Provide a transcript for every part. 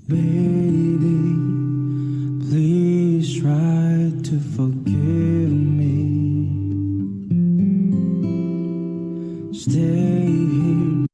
Baby, please try to forgive me. Stay here.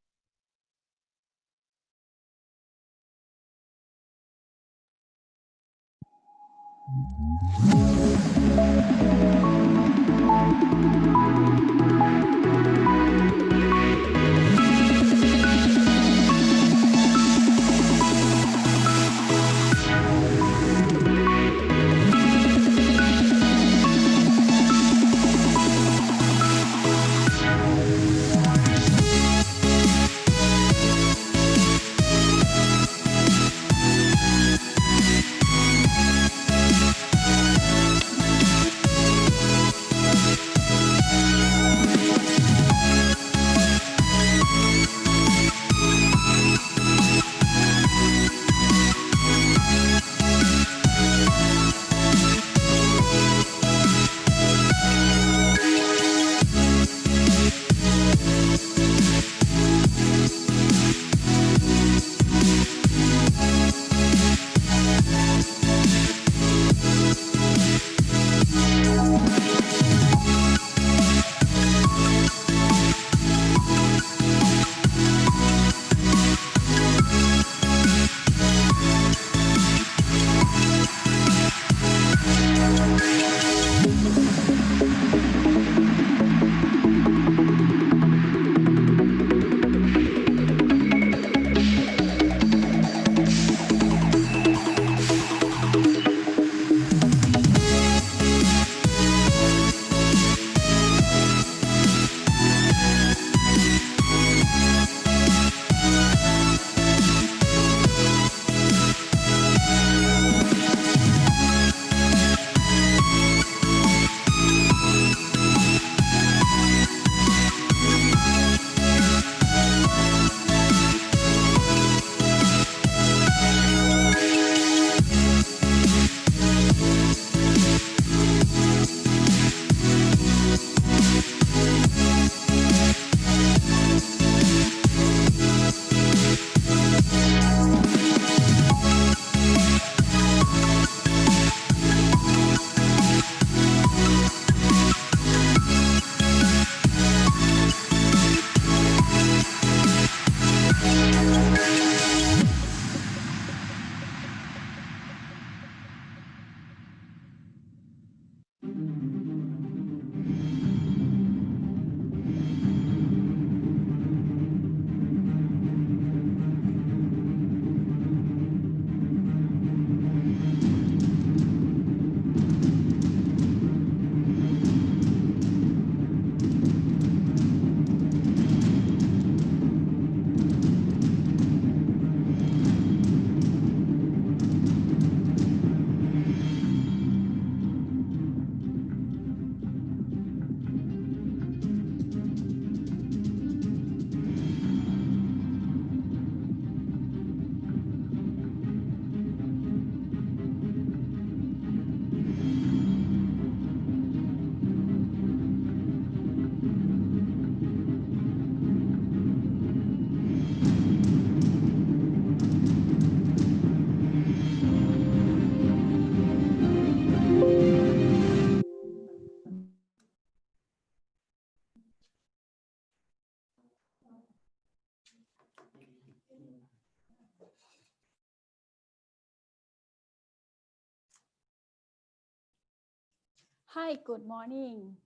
Hi, good morning,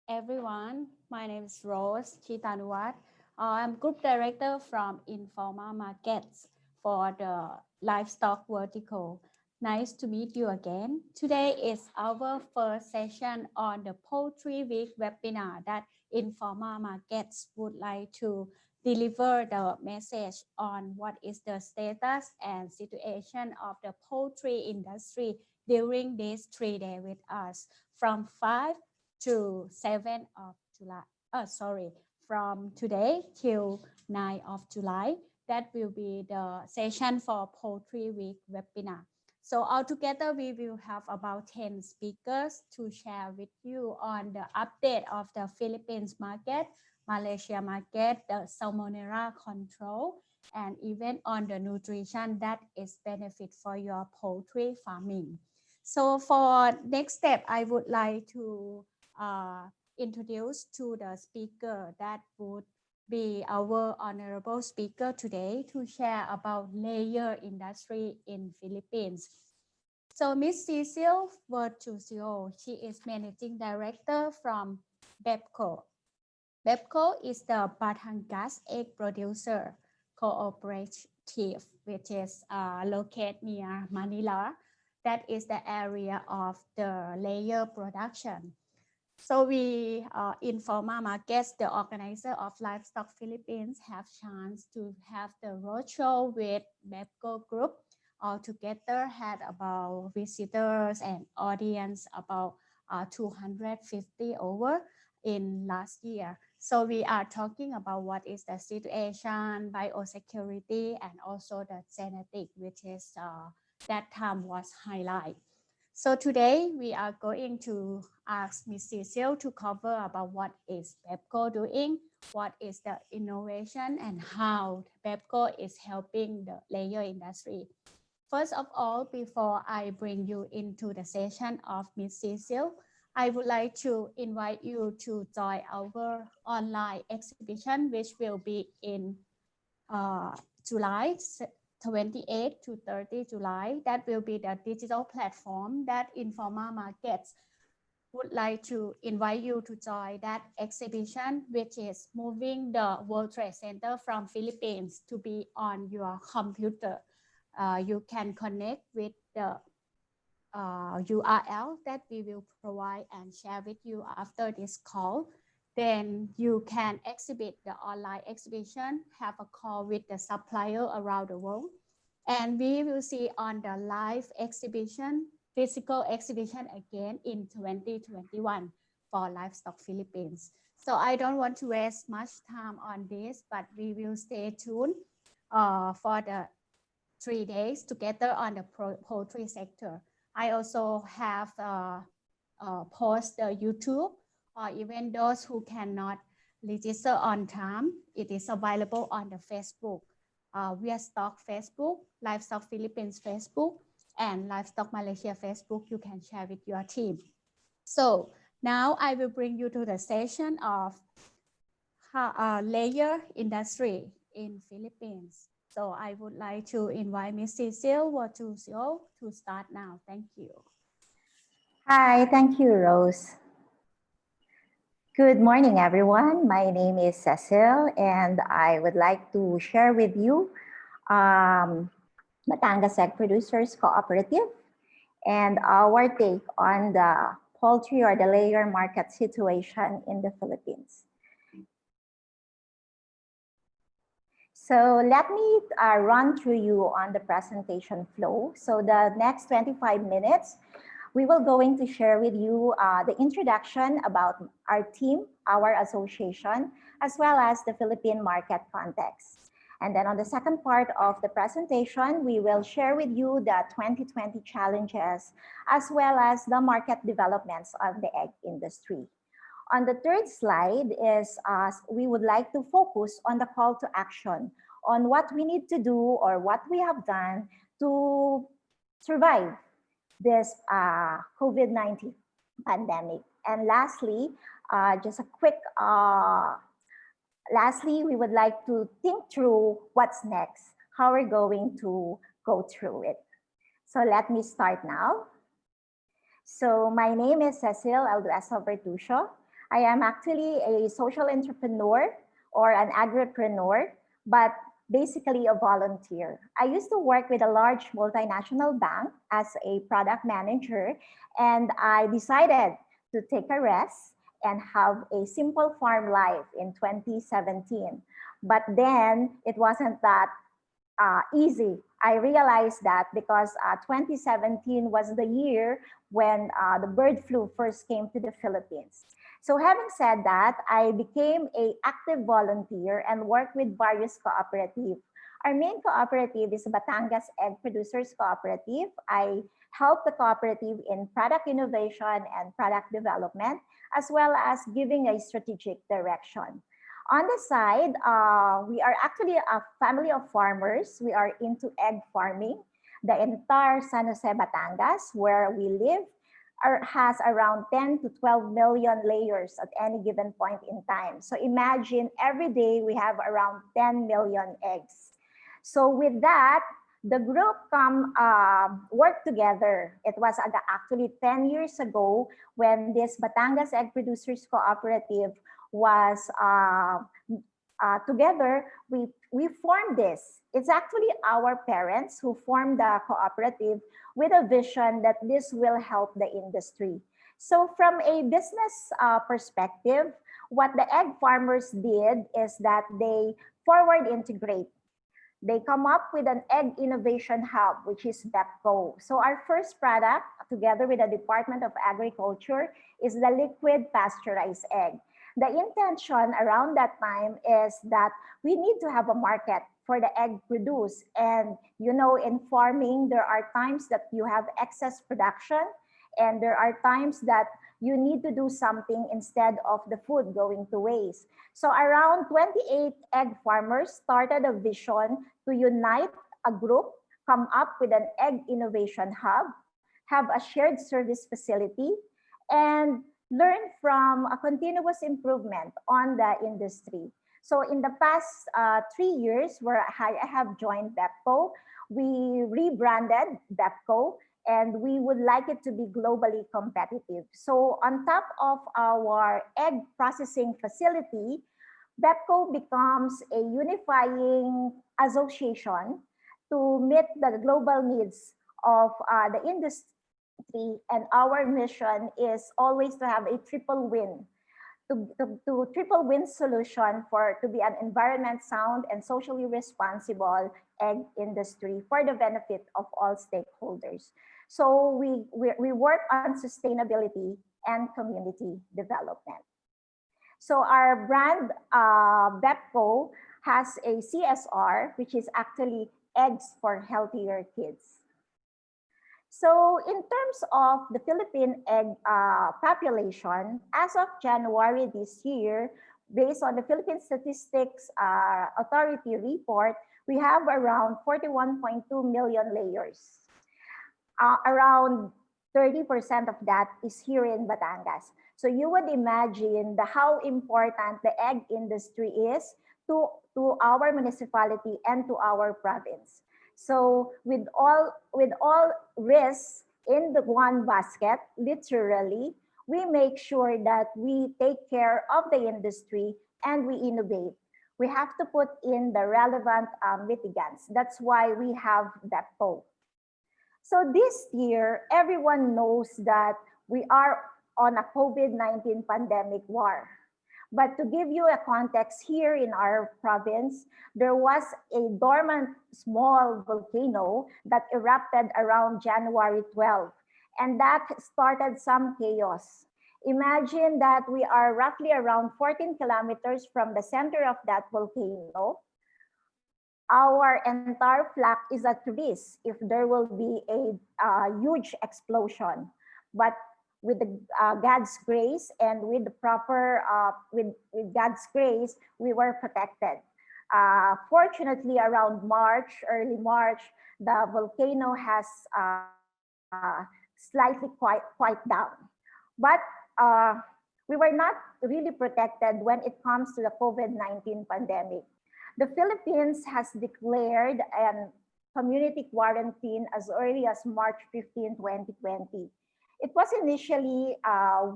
everyone. My name is Rose Chitanuwat. I'm Group Director from Informa Markets for the Livestock Vertical. Nice to meet you again. Today is our first session on the Poultry Week webinar that Informa Markets would like to deliver the message on what is the status and situation of the poultry industry during these 3 days with us from 5 to 7 of July. Sorry, from today till 9 of July. That will be the session for Poultry Week webinar. So altogether, we will have about 10 speakers to share with you on the update of the Philippines market, Malaysia market, the Salmonella control, and even on the nutrition that is benefit for your poultry farming. So for next step, I would like to introduce to the speaker that would be our honorable speaker today to share about layer industry in Philippines. So Miss Cecille Virtucio, she is managing director from BEPCO. BEPCO is the Batangas egg producer cooperative, which is located near Manila. That is the area of the layer production. So we Informa Markets, the organizer of Livestock Philippines, have chance to have the roadshow with BEPCO Group. Altogether had about visitors and audience about 250 over in last year. So we are talking about what is the situation, biosecurity, and also the genetic, which is that time was highlight. So today we are going to ask Ms. Cecille to cover about what is BEPCO doing, what is the innovation, and how BEPCO is helping the layer industry. First of all, before I bring you into the session of Ms. Cecille, I would like to invite you to join our online exhibition, which will be in July 28 to 30 July. That will be the digital platform that Informa Markets would like to invite you to join that exhibition, which is moving the World Trade Center from Philippines to be on your computer. You can connect with the URL that we will provide and share with you after this call. Then you can exhibit the online exhibition, have a call with the supplier around the world. And we will see on the live exhibition, physical exhibition again in 2021 for Livestock Philippines. So I don't want to waste much time on this, but we will stay tuned for the 3 days together on the poultry sector. I also have post the YouTube, or even those who cannot register on time, it is available on the Facebook, VIETSTOCK Facebook, Livestock Philippines Facebook, and Livestock Malaysia Facebook. You can share with your team. So now I will bring you to the session of layer industry in Philippines. So I would like to invite Ms. Cecille Virtucio to start now. Thank you. Hi, thank you, Rose. Good morning, everyone. My name is Cecille, and I would like to share with you Batangas Egg Producers Cooperative and our take on the poultry or the layer market situation in the Philippines. So let me run through you on the presentation flow. So the next 25 minutes, we will going to share with you the introduction about our team, our association, as well as the Philippine market context. And then on the second part of the presentation, we will share with you the 2020 challenges, as well as the market developments of the egg industry. On the third slide is we would like to focus on the call to action on what we need to do or what we have done to survive this COVID-19 pandemic. And lastly, just a quick, lastly, we would like to think through what's next, how we're going to go through it. So let me start now. So my name is Cecille Virtucio. I am actually a social entrepreneur or an agripreneur, but basically a volunteer. I used to work with a large multinational bank as a product manager, and I decided to take a rest and have a simple farm life in 2017. But then it wasn't that easy. I realized that because 2017 was the year when the bird flu first came to the Philippines. So having said that, I became an active volunteer and worked with various cooperatives. Our main cooperative is Batangas Egg Producers Cooperative. I help the cooperative in product innovation and product development, as well as giving a strategic direction. On the side, we are actually a family of farmers. We are into egg farming. The entire San Jose, Batangas, where we live, has around 10 to 12 million layers at any given point in time. So imagine every day we have around 10 million eggs. So with that, the group work together. It was actually 10 years ago when this Batangas Egg Producers Cooperative was together, we formed this. It's actually our parents who formed the cooperative with a vision that this will help the industry. So from a business perspective, what the egg farmers did is that they forward integrate. They come up with an egg innovation hub, which is BEPCO. So our first product, together with the Department of Agriculture, is the liquid pasteurized egg. The intention around that time is that we need to have a market for the egg produced. And you know, in farming, there are times that you have excess production, and there are times that you need to do something instead of the food going to waste. So around 28 egg farmers started a vision to unite a group, come up with an egg innovation hub, have a shared service facility, and learn from a continuous improvement on the industry. So in the past 3 years where I have joined BEPCO, we rebranded BEPCO, and we would like it to be globally competitive. So on top of our egg processing facility, BEPCO becomes a unifying association to meet the global needs of the industry. And our mission is always to have a triple win, to triple win solution to be an environment sound and socially responsible egg industry for the benefit of all stakeholders. So we work on sustainability and community development. So our brand BEPCO has a CSR, which is actually eggs for healthier kids. So in terms of the Philippine egg population, as of January this year, based on the Philippine Statistics Authority report, we have around 41.2 million layers. Around 30% of that is here in Batangas. So you would imagine how important the egg industry is to our municipality and to our province. So with all risks in the one basket, literally, we make sure that we take care of the industry and we innovate. We have to put in the relevant mitigants. That's why we have BEPCO. So this year, everyone knows that we are on a COVID-19 pandemic war. But to give you a context, here in our province, there was a dormant small volcano that erupted around January 12, and that started some chaos. Imagine that we are roughly around 14 kilometers from the center of that volcano. Our entire flock is at risk if there will be a huge explosion. But with God's grace and with the proper, with God's grace, we were protected. Fortunately, around March, early March, the volcano has slightly quiet down. But we were not really protected when it comes to the COVID-19 pandemic. The Philippines has declared a community quarantine as early as March 15, 2020. It was initially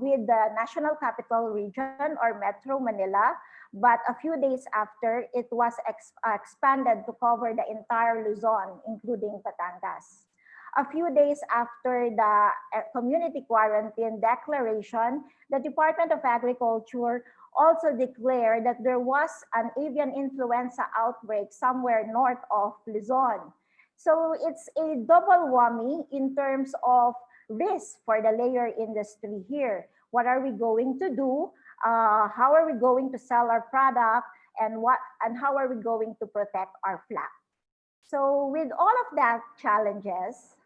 with the National Capital Region or Metro Manila, but a few days after, it was expanded to cover the entire Luzon, including Batangas. A few days after the community quarantine declaration, the Department of Agriculture also declared that there was an avian influenza outbreak somewhere north of Luzon. So it's a double whammy in terms of risk for the layer industry here. What are we going to do? How are we going to sell our product? And how are we going to protect our flock? So with all of that challenges,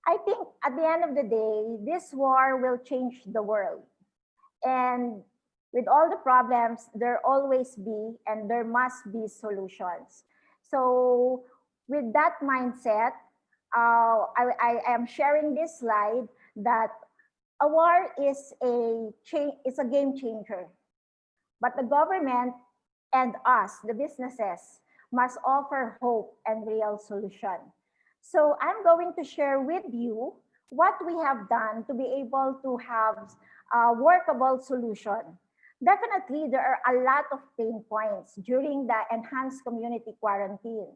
I think at the end of the day, this war will change the world. And With all the problems, there always be and there must be solutions. So with that mindset, I am sharing this slide that a war is a game changer, but the government and us, the businesses, must offer hope and real solution. So I'm going to share with you what we have done to be able to have a workable solution. Definitely, there are a lot of pain points during the enhanced community quarantine.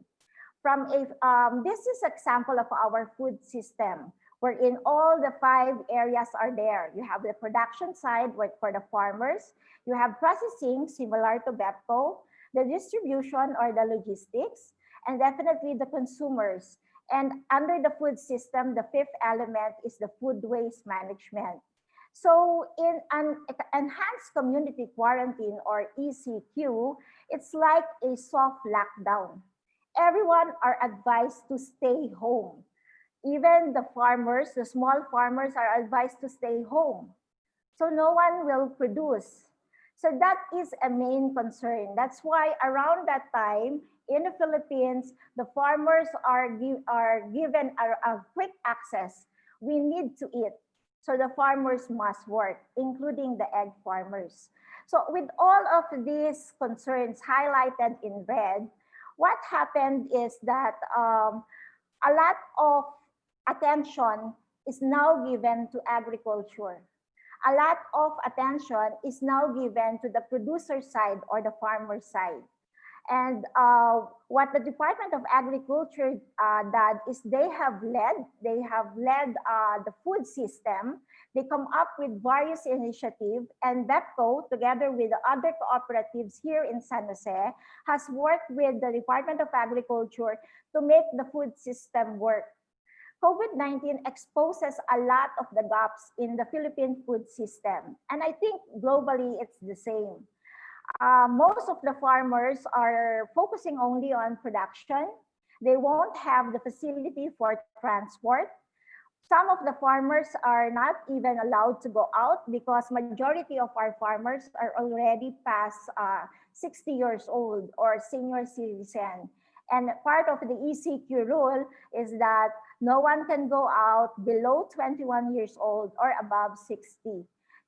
This is example of our food system, wherein all the 5 areas are there. You have the production side for the farmers, you have processing similar to BEPCO, the distribution or the logistics, and definitely the consumers. And under the food system, the 5th element is the food waste management. So in an enhanced community quarantine or ECQ, it's like a soft lockdown. Everyone are advised to stay home. Even the farmers, the small farmers are advised to stay home. So no one will produce. So that is a main concern. That's why around that time in the Philippines, the farmers are given a quick access. We need to eat. So the farmers must work, including the egg farmers. So with all of these concerns highlighted in red, what happened is that a lot of attention is now given to agriculture. A lot of attention is now given to the producer side or the farmer side. And what the Department of Agriculture did is they have led the food system. They come up with various initiatives, and BEPCO, together with the other cooperatives here in San Jose, has worked with the Department of Agriculture to make the food system work. COVID-19 exposes a lot of the gaps in the Philippine food system, and I think globally it's the same. Most of the farmers are focusing only on production. They won't have the facility for transport. Some of the farmers are not even allowed to go out because majority of our farmers are already past 60 years old or senior citizen. And part of the ECQ rule is that no one can go out below 21 years old or above 60.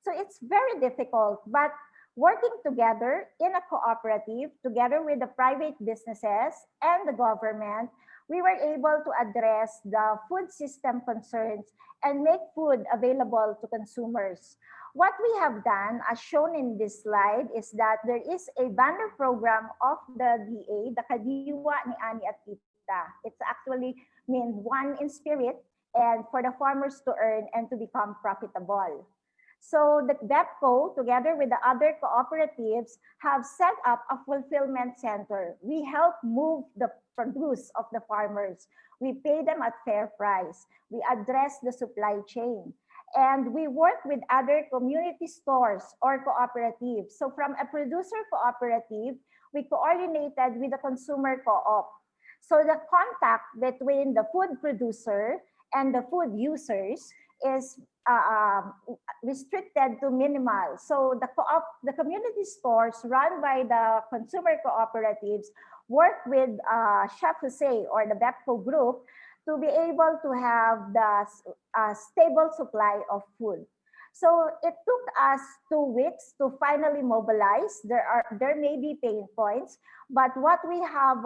So it's very difficult, but working together in a cooperative, together with the private businesses and the government, we were able to address the food system concerns and make food available to consumers. What we have done, as shown in this slide, is that there is a banner program of the DA, the Kadiwa ni Ani at Tita. It's actually means one in spirit and for the farmers to earn and to become profitable. So the BEPCO, together with the other cooperatives, have set up a fulfillment center. We help move the produce of the farmers. We pay them at fair price. We address the supply chain. And we work with other community stores or cooperatives. So from a producer cooperative, we coordinated with the consumer co-op. So the contact between the food producer and the food users is restricted to minimal. So the community stores run by the consumer cooperatives work with Chef Jose or the BEPCO group to be able to have the stable supply of food. So it took us 2 weeks to finally mobilize. There may be pain points, but what we have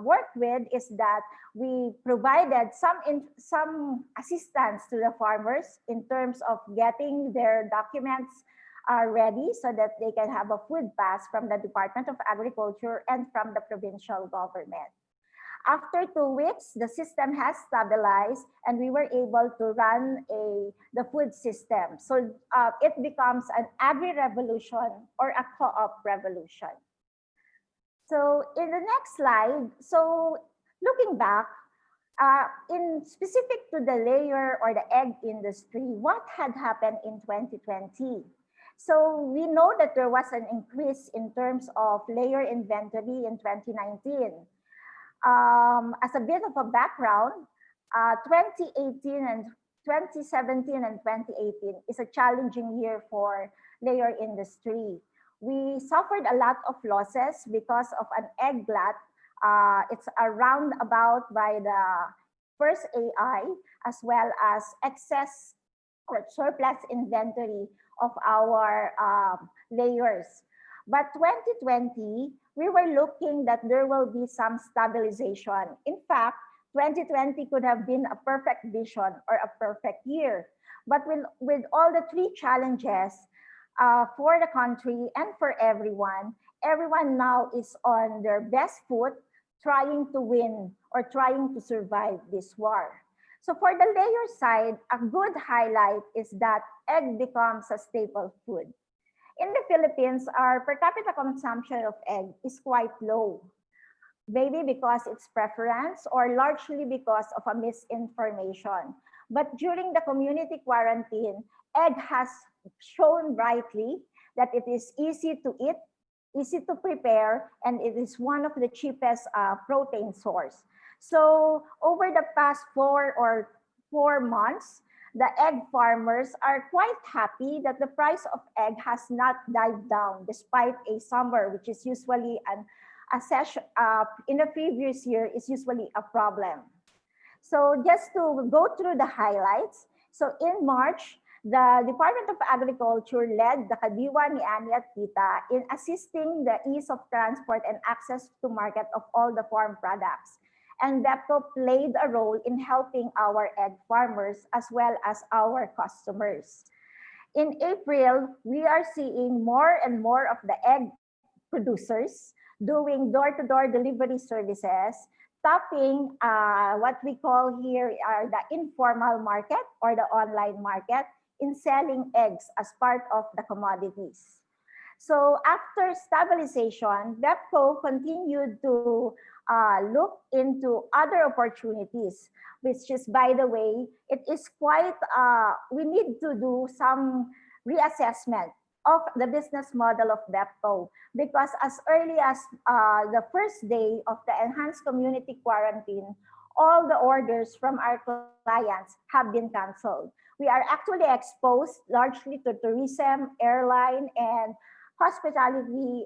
worked with is that we provided some assistance to the farmers in terms of getting their documents ready so that they can have a food pass from the Department of Agriculture and from the provincial government. After 2 weeks, the system has stabilized and we were able to run the food system. So it becomes an agri-revolution or a co-op revolution. So in the next slide, so looking back, in specific to the layer or the egg industry, what had happened in 2020? So we know that there was an increase in terms of layer inventory in 2019. As a bit of a background, 2018 and 2017 and 2018 is a challenging year for layer industry. We suffered a lot of losses because of an egg glut. It's around about by the first AI, as well as excess or surplus inventory of our layers. But 2020, we were looking that there will be some stabilization. In fact, 2020 could have been a perfect vision or a perfect year. But with all the three challenges for the country and for everyone now is on their best foot trying to win or trying to survive this war. So for the layer side, a good highlight is that egg becomes a staple food. In the Philippines, our per capita consumption of egg is quite low, maybe because it's preference or largely because of a misinformation. But during the community quarantine, egg has shown brightly that it is easy to eat, easy to prepare, and it is one of the cheapest protein source. So over the past 4 months, the egg farmers are quite happy that the price of egg has not dived down despite a summer, which is usually a session in the previous year is usually a problem. So just to go through the highlights. So in March, the Department of Agriculture led the Kadiwa ni Ani at Tita in assisting the ease of transport and access to market of all the farm products. And BEPCO played a role in helping our egg farmers as well as our customers. In April, we are seeing more and more of the egg producers doing door-to-door delivery services, tapping what we call here are the informal market or the online market in selling eggs as part of the commodities. So after stabilization, BEPCO continued to look into other opportunities, which is, by the way, it is quite, we need to do some reassessment of the business model of BEPCO, because as early as the first day of the enhanced community quarantine, all the orders from our clients have been canceled. We are actually exposed largely to tourism, airline, and hospitality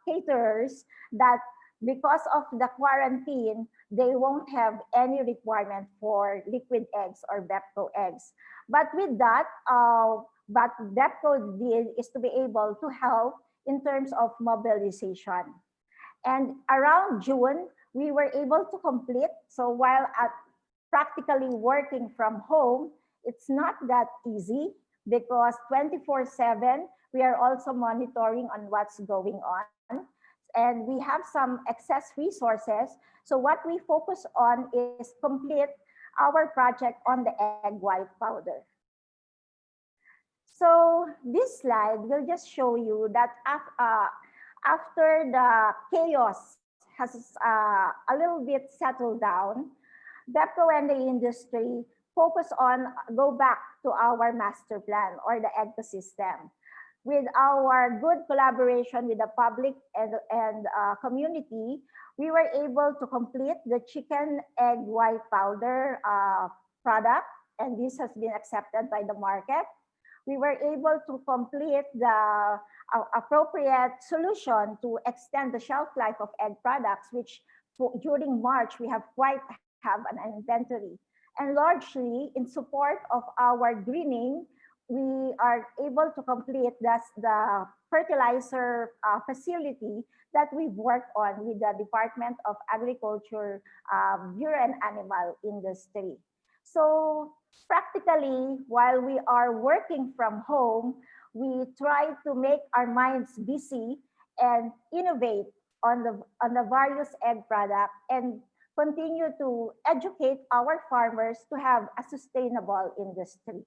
caterers that because of the quarantine, they won't have any requirement for liquid eggs or BEPCO eggs. But with that, what BEPCO did is to be able to help in terms of mobilization. And around June, we were able to complete. So while practically working from home, it's not that easy because 24/7, we are also monitoring on what's going on. And we have some excess resources. So what we focus on is complete our project on the egg white powder. So this slide will just show you that after the chaos has a little bit settled down, BEPCO and the industry focus on go back to our master plan or the ecosystem. With our good collaboration with the public and community, we were able to complete the chicken egg white powder product, and this has been accepted by the market. We were able to complete the appropriate solution to extend the shelf life of egg products, which during March, we have an inventory. And largely in support of our greening, we are able to complete the fertilizer facility that we've worked on with the Department of Agriculture, Bureau and Animal Industry. So practically, while we are working from home, we try to make our minds busy and innovate on the various egg products and continue to educate our farmers to have a sustainable industry.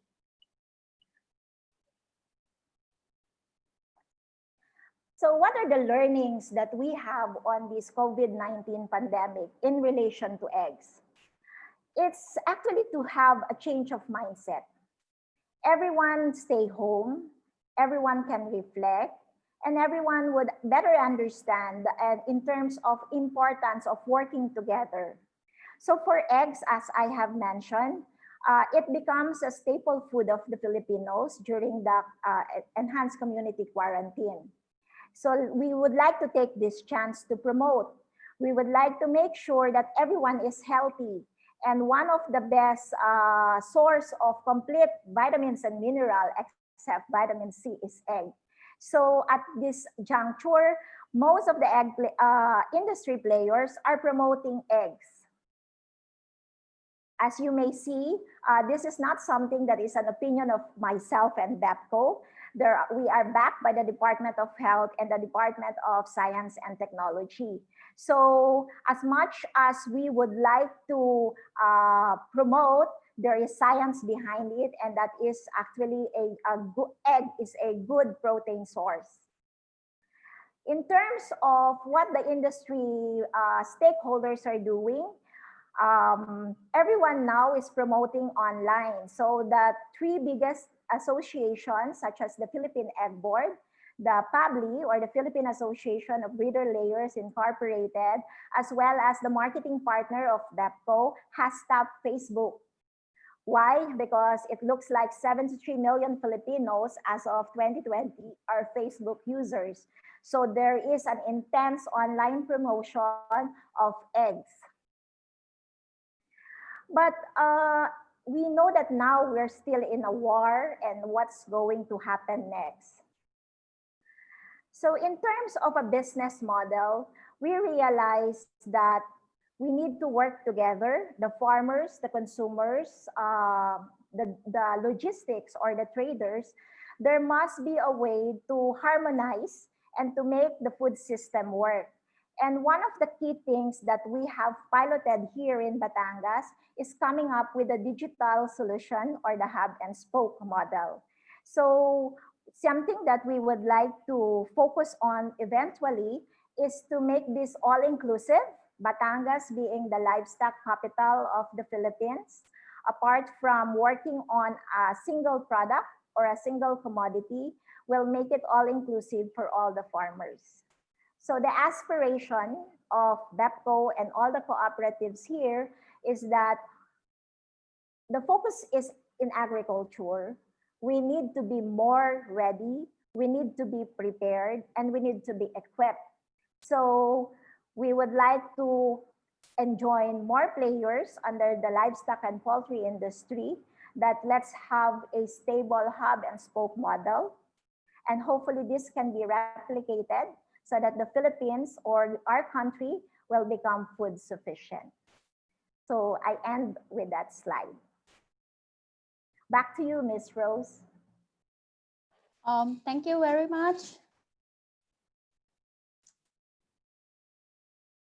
So what are the learnings that we have on this COVID-19 pandemic in relation to eggs? It's actually to have a change of mindset. Everyone stay home, everyone can reflect, and everyone would better understand in terms of importance of working together. So for eggs, as I have mentioned, it becomes a staple food of the Filipinos during the enhanced community quarantine. So we would like to take this chance to promote. We would like to make sure that everyone is healthy. And one of the best source of complete vitamins and mineral, except vitamin C, is egg. So at this juncture, most of the egg industry players are promoting eggs. As you may see, this is not something that is an opinion of myself and BEPCO. We are backed by the Department of Health and the Department of Science and Technology. So as much as we would like to promote, there is science behind it, and that is actually a good egg is a good protein source. In terms of what the industry stakeholders are doing, everyone now is promoting online. So the three biggest associations, such as the Philippine Egg Board, the PABLI, or the Philippine Association of Breeder Layers Incorporated, as well as the marketing partner of BEPCO, has stopped Facebook. Why? Because it looks like 73 million Filipinos as of 2020 are Facebook users. So there is an intense online promotion of eggs. But we know that now we're still in a war, and what's going to happen next. So in terms of a business model, we realize that we need to work together, the farmers, the consumers, the logistics or the traders. There must be a way to harmonize and to make the food system work. And one of the key things that we have piloted here in Batangas is coming up with a digital solution, or the hub and spoke model. So something that we would like to focus on eventually is to make this all-inclusive, Batangas being the livestock capital of the Philippines. Apart from working on a single product or a single commodity, we'll make it all-inclusive for all the farmers. So the aspiration of BEPCO and all the cooperatives here is that the focus is in agriculture. We need to be more ready, we need to be prepared, and we need to be equipped. So we would like to enjoin more players under the livestock and poultry industry, that let's have a stable hub and spoke model. And hopefully this can be replicated so that the Philippines or our country will become food sufficient. So I end with that slide. Back to you, Ms. Rose. Thank you very much.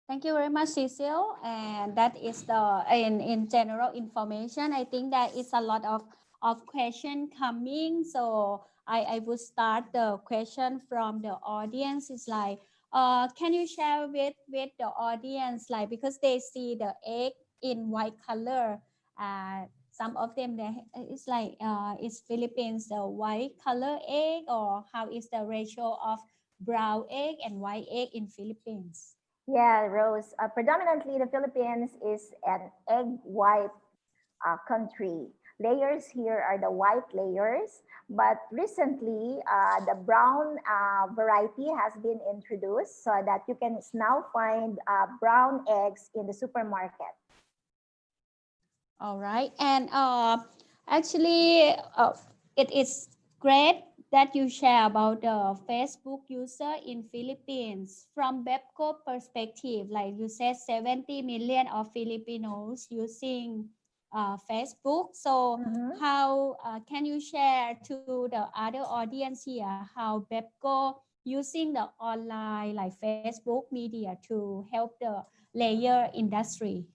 Thank you very much, Cecille. And that is the in general information. I think there is a lot of question coming. So I will start the question from the audience. It's like, can you share with the audience, like, because they see the egg in white color. Some of them, it's like, is Philippines the white color egg, or how is the ratio of brown egg and white egg in Philippines? Yeah, Rose. Predominantly, the Philippines is an egg white country. Layers here are the white layers, but recently the brown variety has been introduced, so that you can now find brown eggs in the supermarket. All right, and actually, it is great that you share about the Facebook user in Philippines. From BEPCO perspective, like you said, 70 million of Filipinos using Facebook. So how can you share to the other audience here how BEPCO using the online, like Facebook media, to help the layer industry?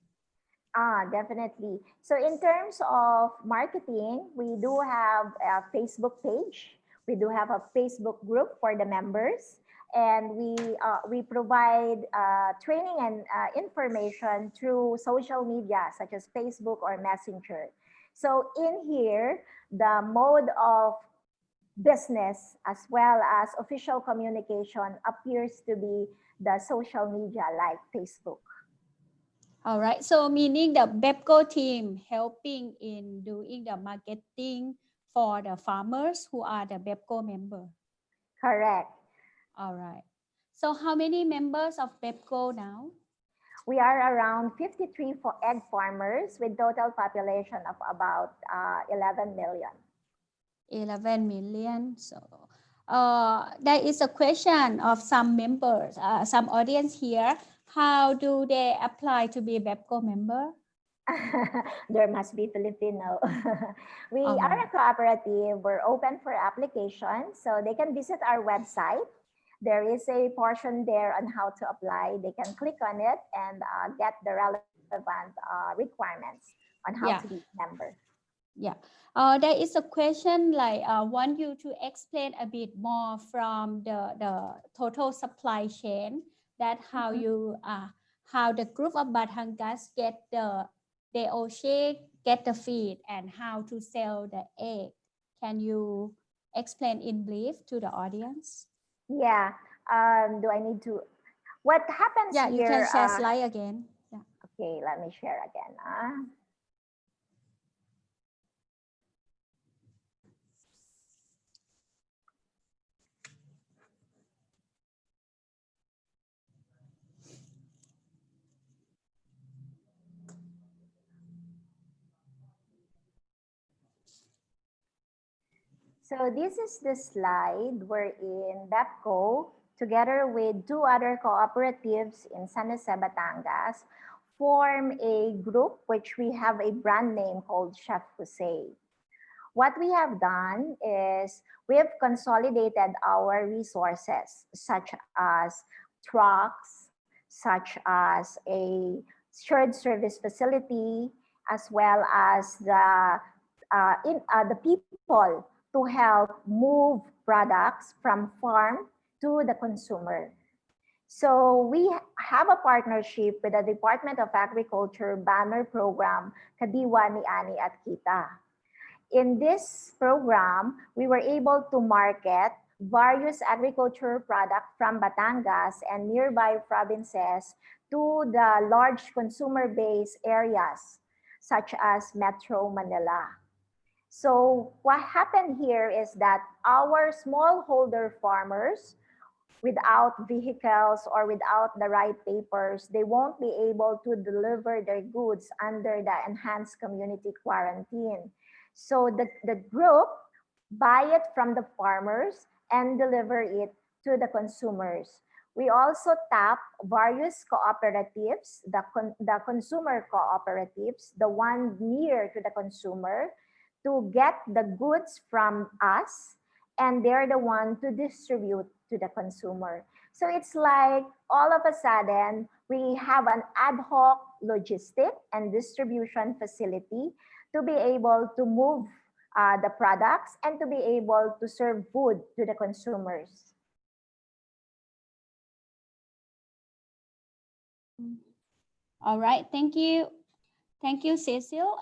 Definitely. So in terms of marketing, we do have a Facebook page. We do have a Facebook group for the members, and we provide training and information through social media such as Facebook or Messenger. So in here, the mode of business as well as official communication appears to be the social media like Facebook. All right, so meaning the BEPCO team helping in doing the marketing for the farmers who are the BEPCO member. Correct. All right. So how many members of BEPCO now? We are around 53 for egg farmers with total population of about 11 million. 11 million. So there is a question of some members, some audience here. How do they apply to be a BEPCO member? There must be Filipino. We are a cooperative. We're open for application, so they can visit our website. There is a portion there on how to apply. They can click on it and get the relevant requirements on how to be a member. Yeah. There is a question like want you to explain a bit more from the total supply chain, that how you how the group of Batangas get the DOC, get the feed, and how to sell the egg. Can you explain in brief to the audience? Yeah. Do I need to? What happens here? Yeah, you can share slide again. Yeah. Okay, let me share again. So this is the slide wherein BEPCO, together with two other cooperatives in San Jose, Batangas, form a group which we have a brand name called Chef Jose. What we have done is we have consolidated our resources, such as trucks, such as a shared service facility, as well as the people to help move products from farm to the consumer. So we have a partnership with the Department of Agriculture banner program, Kadiwa ni Ani at Kita. In this program, we were able to market various agriculture products from Batangas and nearby provinces to the large consumer base areas, such as Metro Manila. So what happened here is that our smallholder farmers, without vehicles or without the right papers, they won't be able to deliver their goods under the enhanced community quarantine. So the group buy it from the farmers and deliver it to the consumers. We also tap various cooperatives, the consumer cooperatives, the one near to the consumer, to get the goods from us, and they're the one to distribute to the consumer. So it's like all of a sudden, we have an ad hoc logistic and distribution facility to be able to move the products and to be able to serve food to the consumers. All right, thank you. Thank you, Cecile.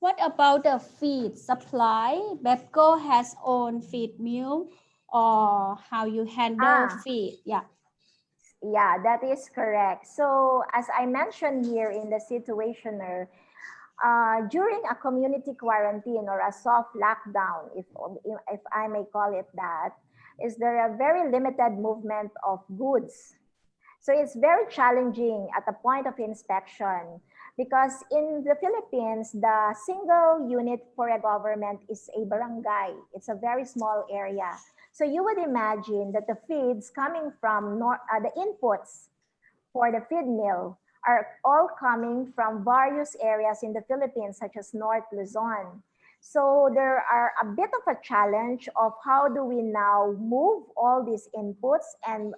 What about the feed supply? BEPCO has own feed mill, or how you handle feed? Yeah. Yeah, that is correct. So as I mentioned here in the situationer, during a community quarantine or a soft lockdown, if I may call it that, is there a very limited movement of goods. So it's very challenging at the point of inspection, because in the Philippines, the single unit for a government is a barangay. It's a very small area. So you would imagine that the feeds coming from the inputs for the feed mill are all coming from various areas in the Philippines, such as North Luzon. So there are a bit of a challenge of how do we now move all these inputs and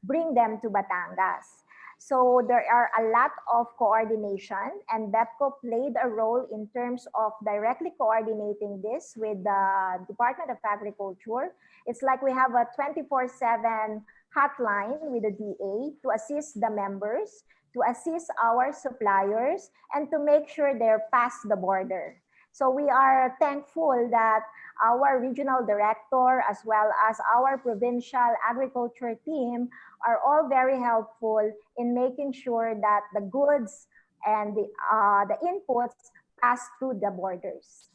bring them to Batangas. So there are a lot of coordination, and BEPCO played a role in terms of directly coordinating this with the Department of Agriculture. It's like we have a 24/7 hotline with the DA to assist the members, to assist our suppliers, and to make sure they're past the border. So we are thankful that our regional director, as well as our provincial agriculture team, are all very helpful in making sure that the goods and the inputs pass through the borders.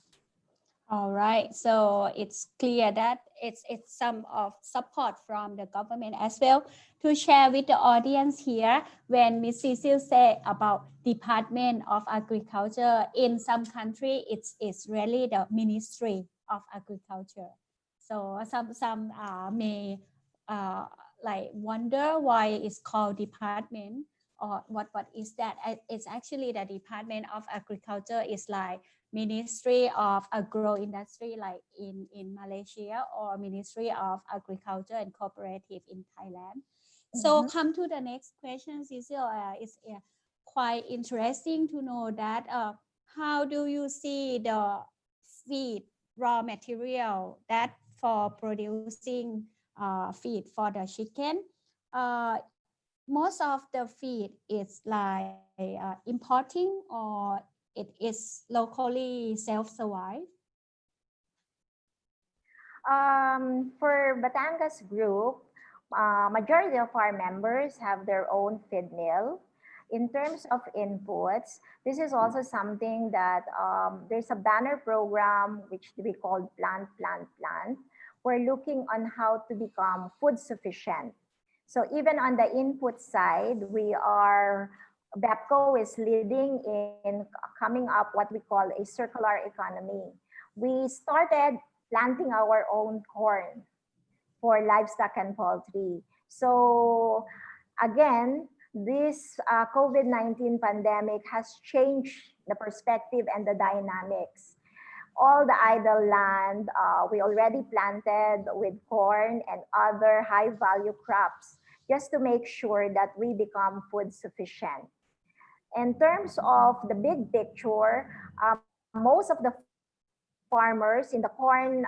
All right, so it's clear that it's some of support from the government as well. To share with the audience here, when Ms. Cecile said about Department of Agriculture, in some country it's really the Ministry of Agriculture. So some may uh, like wonder why it's called department, or what is that? It's actually the Department of Agriculture is like Ministry of Agro Industry like in Malaysia, or Ministry of Agriculture and Cooperative in Thailand. So Mhm. come to the next question, Cecile. It's quite interesting to know that how do you see the feed raw material that for producing feed for the chicken? Uh, Most of the feed is like importing, or it is locally self-survive. For Batangas group, majority of our members have their own feed mill. In terms of inputs, this is also something that there's a banner program which we call Plant, Plant, Plant. We're looking on how to become food sufficient. So even on the input side, BEPCO is leading in coming up what we call a circular economy. We started planting our own corn for livestock and poultry. So again, this COVID-19 pandemic has changed the perspective and the dynamics. All the idle land we already planted with corn and other high value crops just to make sure that we become food sufficient. In terms of the big picture, most of the farmers in the corn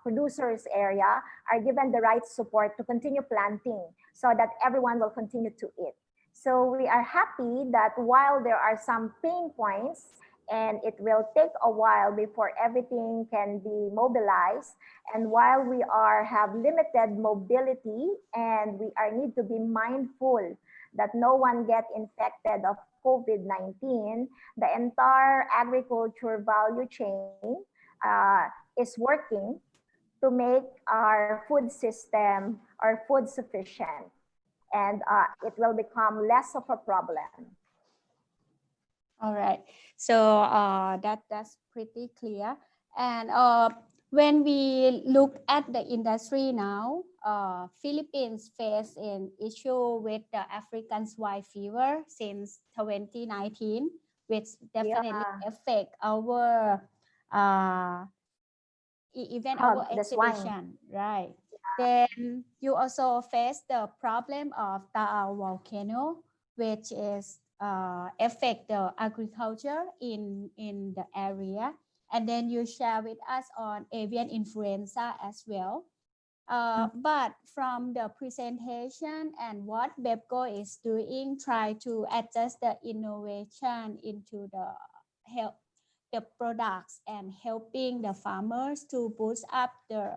producers area are given the right support to continue planting so that everyone will continue to eat. So we are happy that while there are some pain points and it will take a while before everything can be mobilized, and while we have limited mobility and we are need to be mindful that no one get infected of COVID-19, the entire agriculture value chain is working to make our food system or food sufficient, and it will become less of a problem. All right, so that's pretty clear. And when we look at the industry now, Philippines face an issue with the African swine fever since 2019, which definitely Yeah, affect our even our the swine. exhibition, right? Then you also face the problem of Taal volcano, which is affect the agriculture in the area. And then you share with us on avian influenza as well. But from the presentation and what BEPCO is doing, try to adjust the innovation into the health, the products, and helping the farmers to boost up the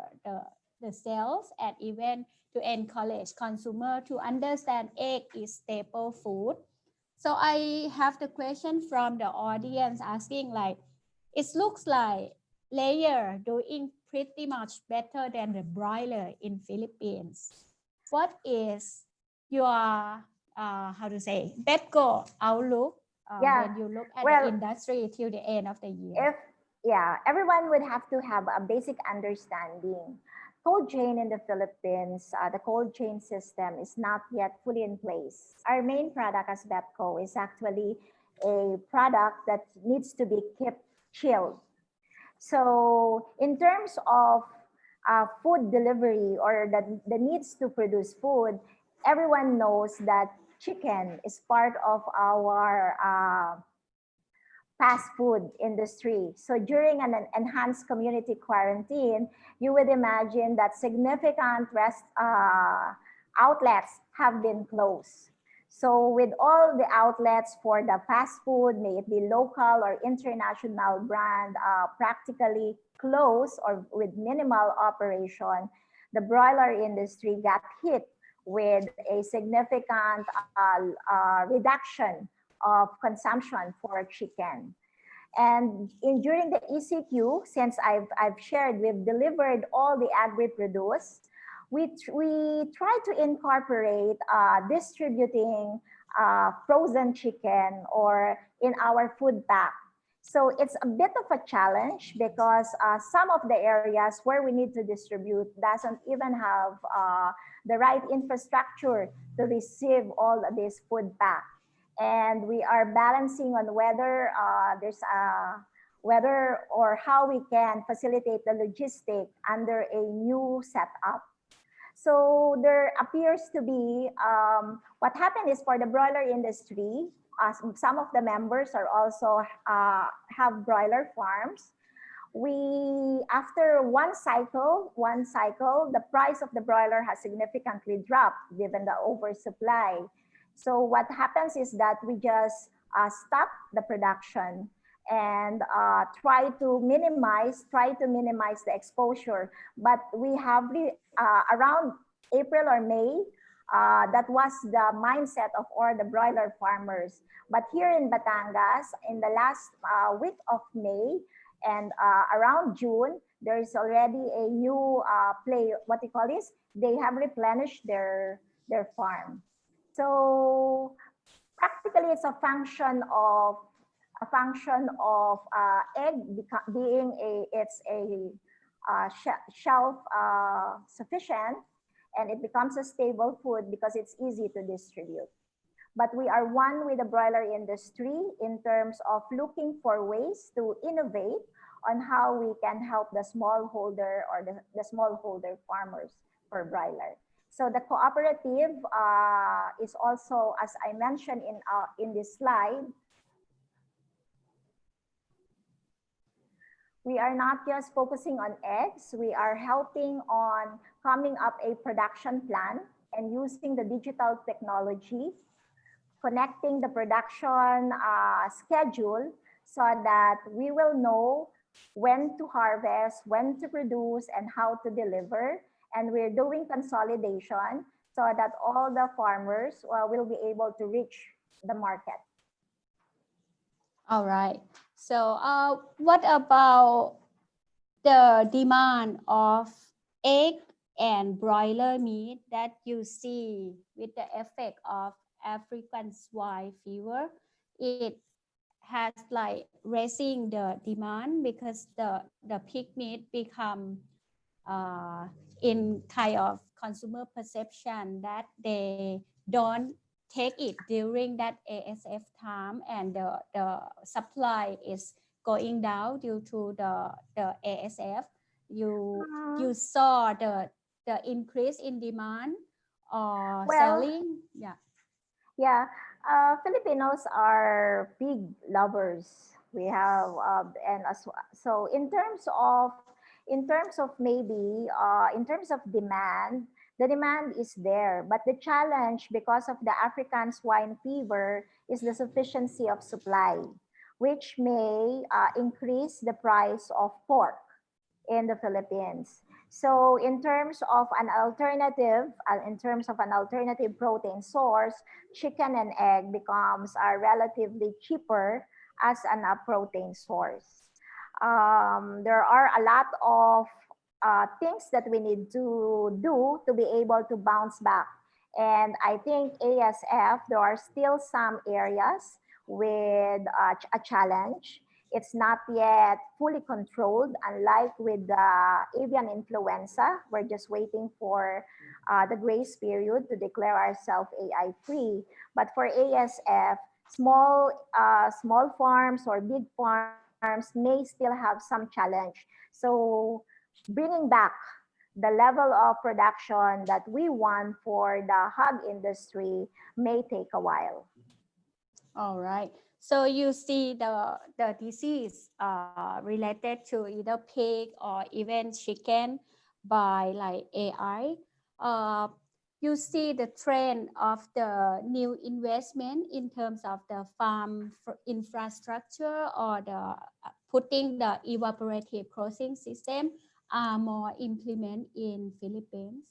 sales, and even to encourage consumer to understand egg is staple food. So I have the question from the audience asking like, it looks like layer doing pretty much better than the broiler in Philippines. What is your how to say BEPCO outlook Yeah, when you look at the well, industry till the end of the year? if everyone would have to have a basic understanding. Cold chain in the Philippines, the cold chain system is not yet fully in place. Our main product as BEPCO is actually a product that needs to be kept chilled. So in terms of food delivery or the needs to produce food, everyone knows that chicken is part of our fast food industry. So during an enhanced community quarantine, you would imagine that significant outlets have been closed. So with all the outlets for the fast food, may it be local or international brand, practically closed or with minimal operation, the broiler industry got hit with a significant reduction of consumption for chicken. And during the ECQ, since I've shared, we've delivered all the agri-produce, we try to incorporate distributing frozen chicken or in our food pack. So it's a bit of a challenge because some of the areas where we need to distribute doesn't even have the right infrastructure to receive all of this food pack. And we are balancing on whether there's a whether or how we can facilitate the logistic under a new setup. So there appears to be what happened is for the broiler industry, some of the members are also have broiler farms. We after one cycle, the price of the broiler has significantly dropped given the oversupply. So what happens is that we just stop the production and try to minimize the exposure. But we have around April or May, that was the mindset of all the broiler farmers. But here in Batangas, in the last week of May and around June, there is already a new what you call this? They have replenished their farm. So practically, it's a function of egg being shelf sufficient, and it becomes a stable food because it's easy to distribute. But we are one with the broiler industry in terms of looking for ways to innovate on how we can help the smallholder or the smallholder farmers for broiler. So the cooperative is also, as I mentioned in this slide, we are not just focusing on eggs, we are helping on coming up a production plan and using the digital technology, connecting the production schedule so that we will know when to harvest, when to produce, and how to deliver. And we're doing consolidation so that all the farmers will be able to reach the market. All right. So what about the demand of egg and broiler meat that you see with the effect of African swine fever? It has like raising the demand because the pig meat become in kind of consumer perception that they don't take it during that ASF time, and the supply is going down due to the ASF. You saw the increase in demand or selling? Yeah, Filipinos are pig lovers. We have so in terms of maybe in terms of demand, the demand is there, but the challenge because of the African swine fever is the sufficiency of supply, which may increase the price of pork in the Philippines. So in terms of an alternative protein source, chicken and egg becomes relatively cheaper as a protein source. There are a lot of things that we need to do to be able to bounce back. And I think ASF, there are still some areas with a challenge. It's not yet fully controlled, unlike with the avian influenza. We're just waiting for the grace period to declare ourselves AI free. But for ASF, small farms or big farms may still have some challenge. So bringing back the level of production that we want for the hog industry may take a while. All right. So you see the disease related to either pig or even chicken by like AI. You see the trend of the new investment in terms of the farm infrastructure or the putting the evaporative crossing system are more implemented in Philippines.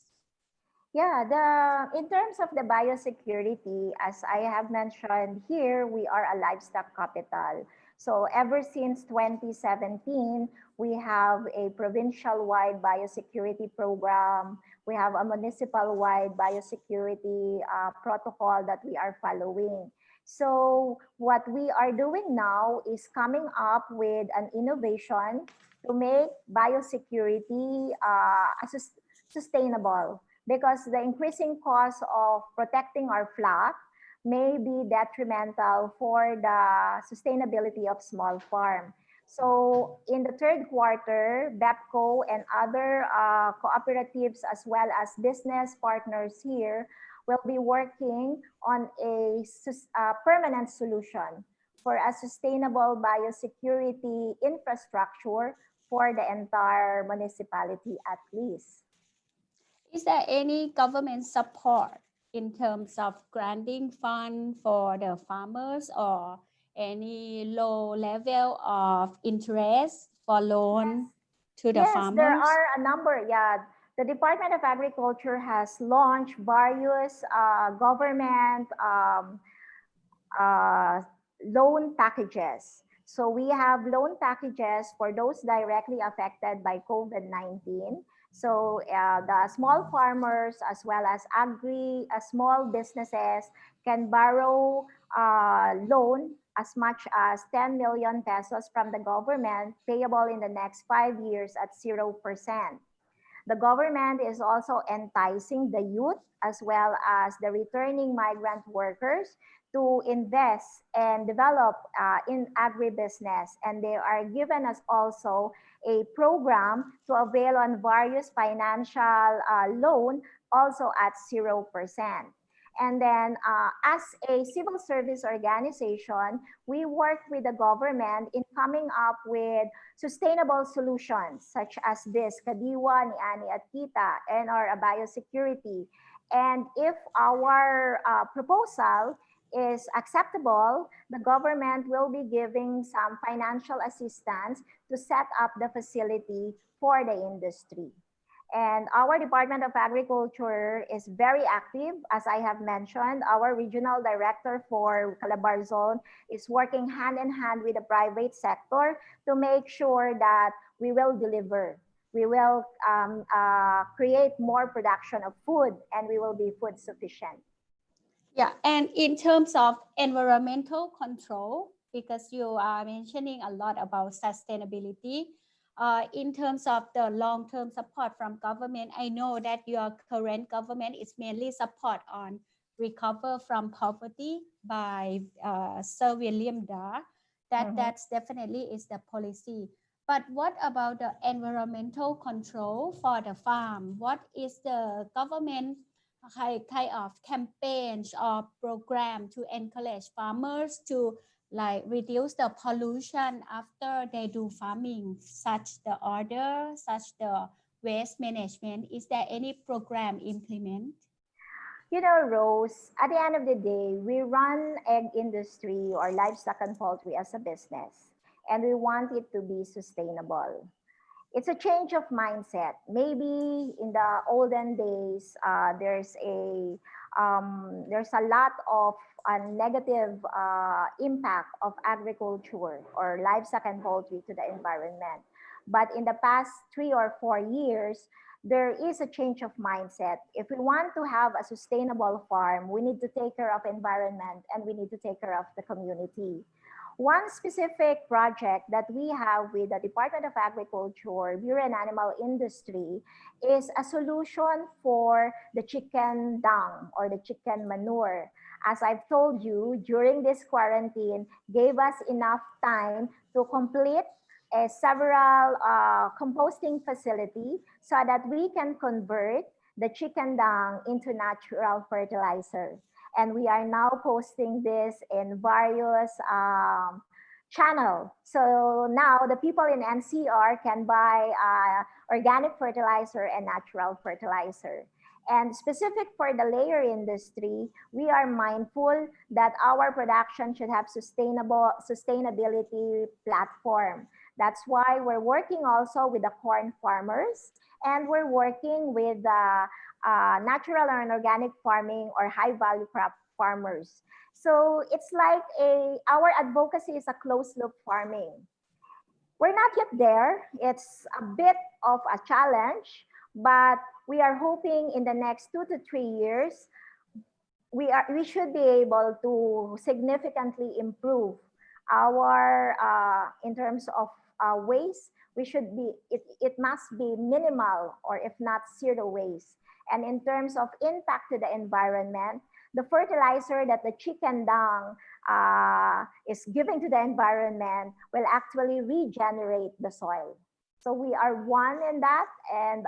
Yeah, in terms of the biosecurity, as I have mentioned here, we are a livestock capital. So ever since 2017, we have a provincial-wide biosecurity program. We have a municipal-wide biosecurity protocol that we are following. So what we are doing now is coming up with an innovation to make biosecurity sustainable, because the increasing cost of protecting our flock may be detrimental for the sustainability of small farm. So in the third quarter, BEPCO and other cooperatives as well as business partners here will be working on a permanent solution for a sustainable biosecurity infrastructure for the entire municipality at least. Is there any government support in terms of granting fund for the farmers or any low level of interest for loan to the Yes, there farmers? are a number. Yeah, the Department of Agriculture has launched various government uh, loan packages. So we have loan packages for those directly affected by COVID-19. So the small farmers as well as small businesses can borrow loan as much as 10 million pesos from the government, payable in the next 5 years at 0%. The government is also enticing the youth as well as the returning migrant workers to invest and develop in agribusiness. And they are given us also a program to avail on various financial loan also at 0%. And then as a civil service organization, we work with the government in coming up with sustainable solutions such as this, Kadiwa, ni Ani at Kita, and our biosecurity. And if our proposal is acceptable, the government will be giving some financial assistance to set up the facility for the industry. And our Department of Agriculture is very active. As I have mentioned, our regional director for Calabar Zone is working hand in hand with the private sector to make sure that we will deliver. We will create more production of food and we will be food sufficient. Yeah, and in terms of environmental control, because you are mentioning a lot about sustainability, in terms of the long-term support from government, I know that your current government is mainly support on recover from poverty by Sir William Dar. That's definitely is the policy. But what about the environmental control for the farm? What is the government kind of campaigns or program to encourage farmers to like reduce the pollution after they do farming, such the order, such the waste management? Is there any program implement? You know, Rose, at the end of the day, we run egg industry or livestock and poultry as a business, and we want it to be sustainable. It's a change of mindset. Maybe in the olden days, there's a lot of negative impact of agriculture or livestock and poultry to the environment. But in the past 3 or 4 years, there is a change of mindset. If we want to have a sustainable farm, we need to take care of environment and we need to take care of the community. One specific project that we have with the Department of Agriculture, Bureau and Animal Industry, is a solution for the chicken dung or the chicken manure. As I've told you, during this quarantine, gave us enough time to complete several composting facility so that we can convert the chicken dung into natural fertilizer. And we are now posting this in various channels. So now the people in NCR can buy organic fertilizer and natural fertilizer. And specific for the layer industry, we are mindful that our production should have sustainability platform. That's why we're working also with the corn farmers And we're working with natural and organic farming or high value crop farmers. So it's like our advocacy is a closed loop farming. We're not yet there. It's a bit of a challenge, but we are hoping in the next 2 to 3 years, we should be able to significantly improve our in terms of waste. We should be it must be minimal or if not zero waste. And in terms of impact to the environment, the fertilizer that the chicken dung is giving to the environment will actually regenerate the soil. So we are one in that, and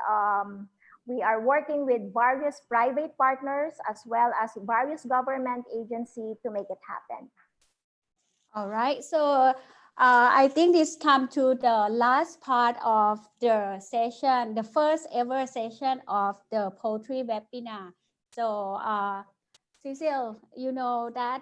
we are working with various private partners as well as various government agencies to make it happen. All right, so I think this comes to the last part of the session, the first ever session of the poultry webinar. So Cecille, you know that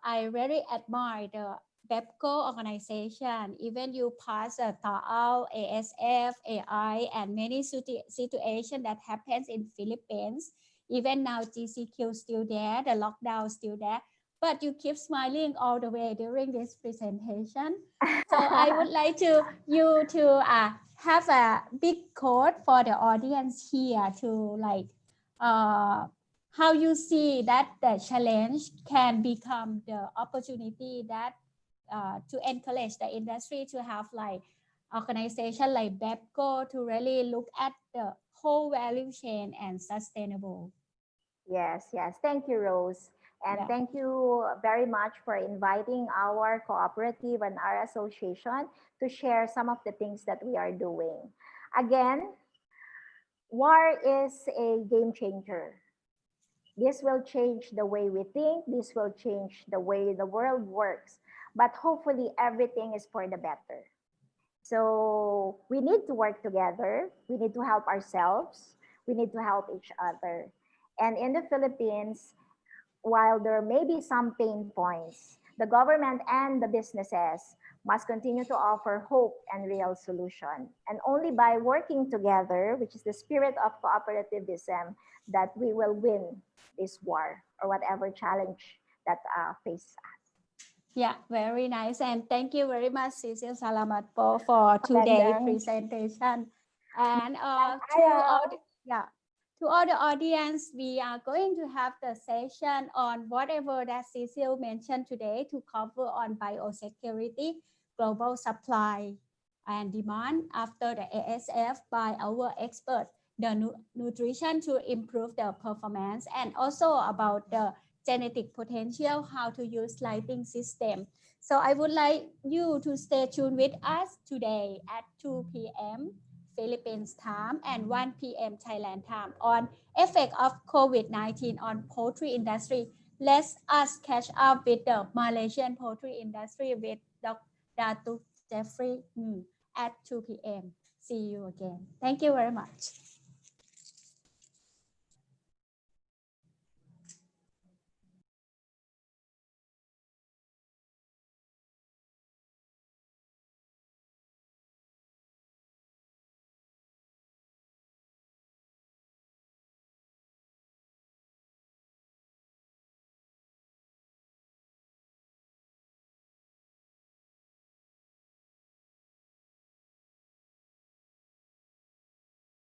I really admire the BEPCO organization. Even you pass a TAAL, ASF, AI, and many situations that happens in Philippines. Even now GCQ still there, the lockdown still there. But you keep smiling all the way during this presentation. So I would like you to have a big quote for the audience here to like how you see that the challenge can become the opportunity that to encourage the industry to have like organization like BEPCO to really look at the whole value chain and sustainable. Yes, yes. Thank you, Rose. And Yeah. thank you very much for inviting our cooperative and our association to share some of the things that we are doing. Again, war is a game changer. This will change the way we think, this will change the way the world works, but hopefully everything is for the better. So we need to work together, we need to help ourselves, we need to help each other. And in the Philippines, while there may be some pain points, the government and the businesses must continue to offer hope and real solution. And only by working together, which is the spirit of cooperativism, that we will win this war or whatever challenge that faces us. Yeah, very nice. And thank you very much, Cecille Salamat po, for today's presentation. And to all the audience, we are going to have the session on whatever that Cecille mentioned today to cover on biosecurity, global supply and demand after the ASF by our expert, the nutrition to improve the performance, and also about the genetic potential, how to use lighting system. So I would like you to stay tuned with us today at 2 p.m. Philippines time and 1 p.m. Thailand time on effect of COVID-19 on poultry industry. Let's us catch up with the Malaysian poultry industry with Dr. Datuk Jeffrey at 2 p.m. See you again. Thank you very much.